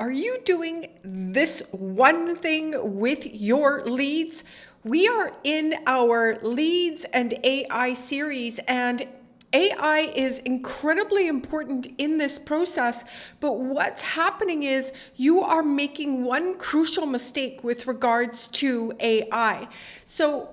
Are you doing this one thing with your leads? We are in our Leads and AI series, and AI is incredibly important in this process, but what's happening is you are making one crucial mistake with regards to AI. So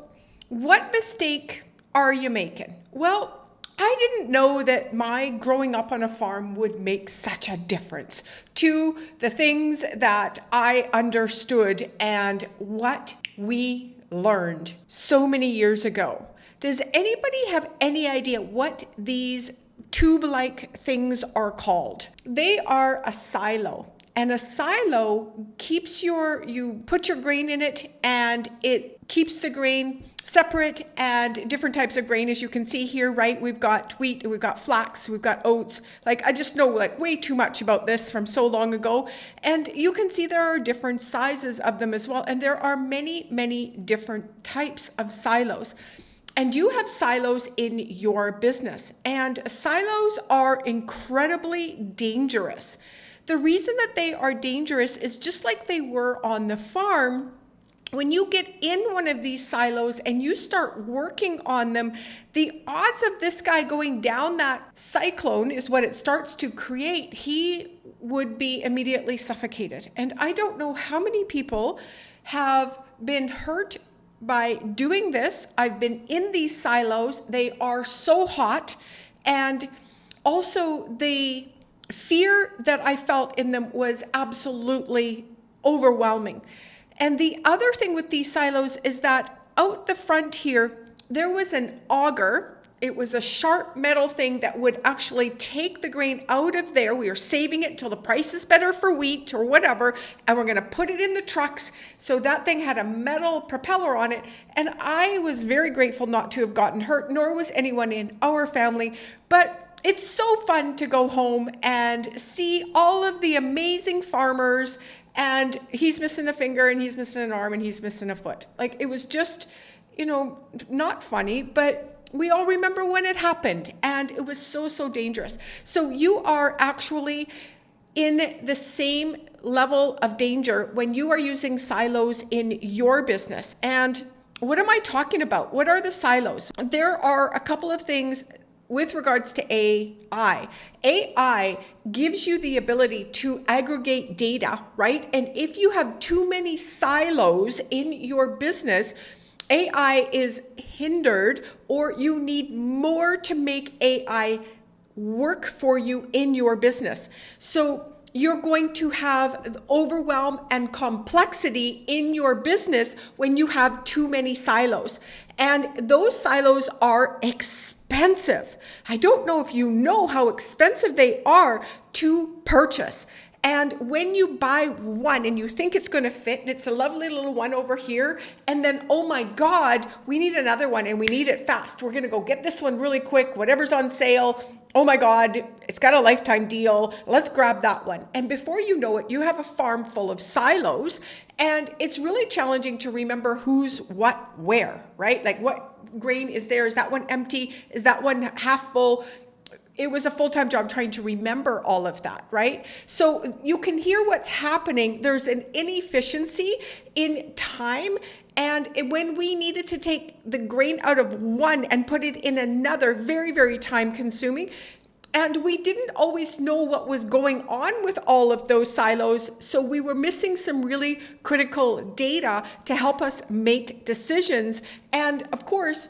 what mistake are you making? Well, I didn't know that my growing up on a farm would make such a difference to the things that I understood and what we learned so many years ago. Does anybody have any idea what these tube-like things are called? They are a silo. And a silo keeps you put your grain in it, and it keeps the grain separate, and different types of grain, as you can see here, right? We've got wheat, we've got flax, we've got oats. Like, I just know way too much about this from so long ago. And you can see there are different sizes of them as well. And there are many, many different types of silos. And you have silos in your business, and silos are incredibly dangerous. The reason that they are dangerous is just like they were on the farm. When you get in one of these silos and you start working on them, the odds of this guy going down that cyclone is what it starts to create. He would be immediately suffocated. And I don't know how many people have been hurt by doing this. I've been in these silos. They are so hot. And also the fear that I felt in them was absolutely overwhelming. And the other thing with these silos is that out the front here, there was an auger. It was a sharp metal thing that would actually take the grain out of there. We are saving it until the price is better for wheat or whatever, and we're going to put it in the trucks. So that thing had a metal propeller on it, and I was very grateful not to have gotten hurt, nor was anyone in our family. But it's so fun to go home and see all of the amazing farmers, and he's missing a finger, and he's missing an arm, and he's missing a foot. Like, it was just, not funny, but we all remember when it happened, and it was so, so dangerous. So you are actually in the same level of danger when you are using silos in your business. And what am I talking about? What are the silos? There are a couple of things with regards to AI. AI gives you the ability to aggregate data, right? And if you have too many silos in your business, AI is hindered, or you need more to make AI work for you in your business. So you're going to have overwhelm and complexity in your business when you have too many silos. And those silos are expensive. I don't know if you know how expensive they are to purchase. And when you buy one and you think it's going to fit, and it's a lovely little one over here, and then, oh my God, we need another one and we need it fast. We're going to go get this one really quick, whatever's on sale. Oh my God, it's got a lifetime deal. Let's grab that one. And before you know it, you have a farm full of silos, and it's really challenging to remember who's what where, right? Like, what grain is there? Is that one empty? Is that one half full? It was a full-time job trying to remember all of that, right? So you can hear what's happening. There's an inefficiency in time. And when we needed to take the grain out of one and put it in another, very, very time consuming. And we didn't always know what was going on with all of those silos. So we were missing some really critical data to help us make decisions. And of course,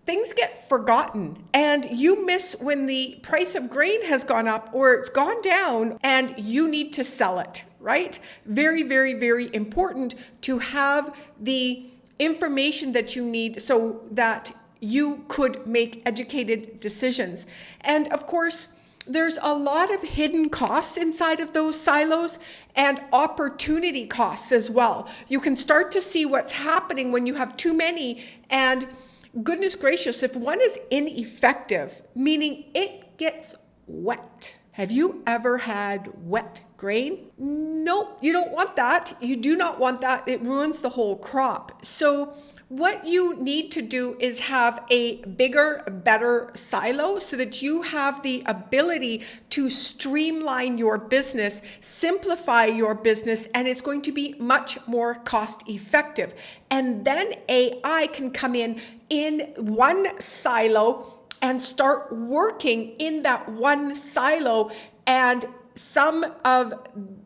things get forgotten, and you miss when the price of grain has gone up or it's gone down and you need to sell it, right? Very, very, very important to have the information that you need so that you could make educated decisions. And of course, there's a lot of hidden costs inside of those silos and opportunity costs as well. You can start to see what's happening when you have too many, and goodness gracious, if one is ineffective, meaning it gets wet. Have you ever had wet grain? Nope, you don't want that. You do not want that. It ruins the whole crop. So What you need to do is have a bigger, better silo so that you have the ability to streamline your business, simplify your business, and it's going to be much more cost effective. And then AI can come in one silo and start working in that one silo. And some of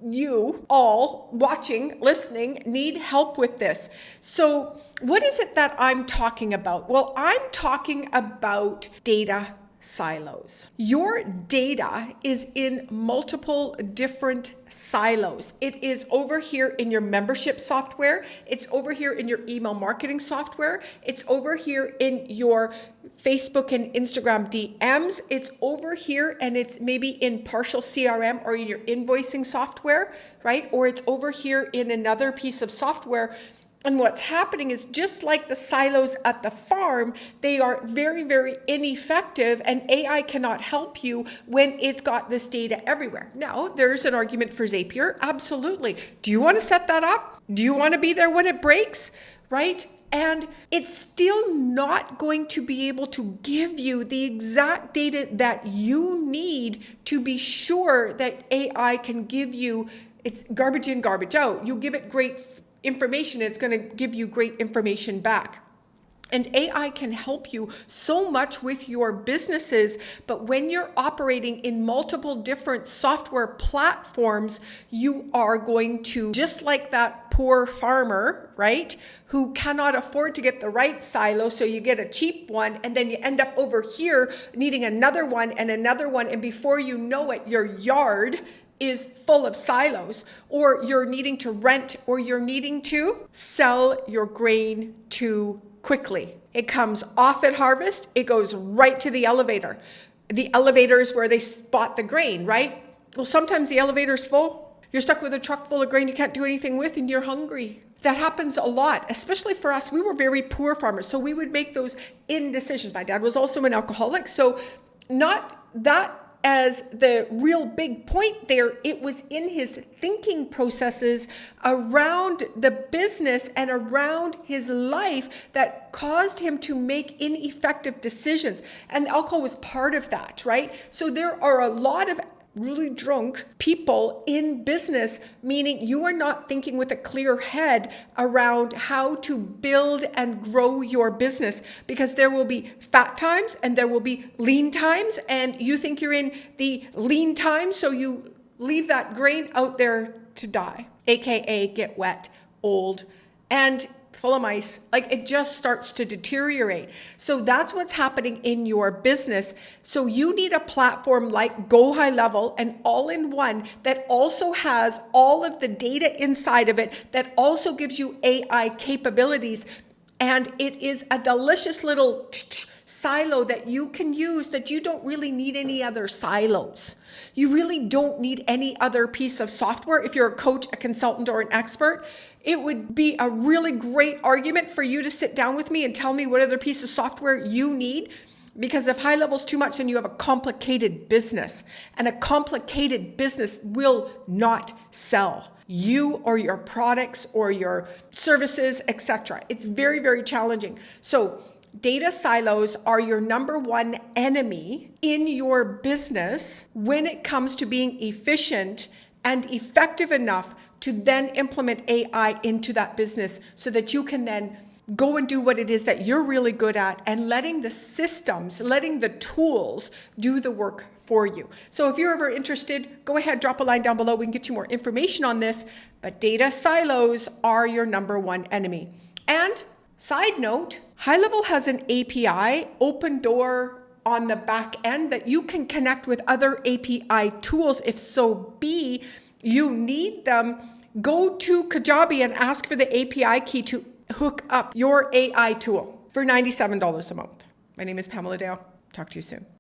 you all watching, listening, need help with this. So what is it that I'm talking about? Well, I'm talking about data silos. Your data is in multiple different silos. It is over here in your membership software. It's over here in your email marketing software. It's over here in your Facebook and Instagram DMs. It's over here and it's maybe in partial CRM or in your invoicing software, right? Or it's over here in another piece of software. And what's happening is, just like the silos at the farm, they are very, very ineffective, and AI cannot help you when it's got this data everywhere. Now, there's an argument for Zapier. Absolutely. Do you want to set that up? Do you want to be there when it breaks? Right? And it's still not going to be able to give you the exact data that you need to be sure that AI can give you. It's garbage in, garbage out. You give it great information, it's going to give you great information back. And AI can help you so much with your businesses, but when you're operating in multiple different software platforms, you are going to, just like that poor farmer, right, who cannot afford to get the right silo, so you get a cheap one, and then you end up over here needing another one, and before you know it, your yard is full of silos, or you're needing to rent, or you're needing to sell your grain too quickly. It comes off at harvest, it goes right to the elevator. The elevator is where they spot the grain, right? Well, sometimes the elevator's full. You're stuck with a truck full of grain you can't do anything with, and you're hungry. That happens a lot, especially for us. We were very poor farmers, so we would make those indecisions. My dad was also an alcoholic, so not that as the real big point there, it was in his thinking processes around the business and around his life that caused him to make ineffective decisions. And alcohol was part of that, right? So there are a lot of really drunk people in business, meaning you are not thinking with a clear head around how to build and grow your business, because there will be fat times and there will be lean times, and you think you're in the lean time, so you leave that grain out there to die, aka get wet, old, and full of mice. Like, it just starts to deteriorate. So that's what's happening in your business. So you need a platform like Go High Level, and all-in-one, that also has all of the data inside of it, that also gives you AI capabilities. And it is a delicious little silo that you can use, that you don't really need any other silos. You really don't need any other piece of software. If you're a coach, a consultant, or an expert, it would be a really great argument for you to sit down with me and tell me what other piece of software you need. Because if high level is too much, then you have a complicated business, and a complicated business will not sell you or your products or your services, etc. It's very, very challenging. So data silos are your number one enemy in your business when it comes to being efficient and effective enough to then implement AI into that business, so that you can then go and do what it is that you're really good at, and letting the systems, letting the tools do the work for you. So if you're ever interested, go ahead, drop a line down below. We can get you more information on this, but data silos are your number one enemy. And side note, High Level has an API, open door on the back end, that you can connect with other API tools if so be you need them. Go to Kajabi and ask for the API key to hook up your AI tool for $97 a month. My name is Pamela Dale. Talk to you soon.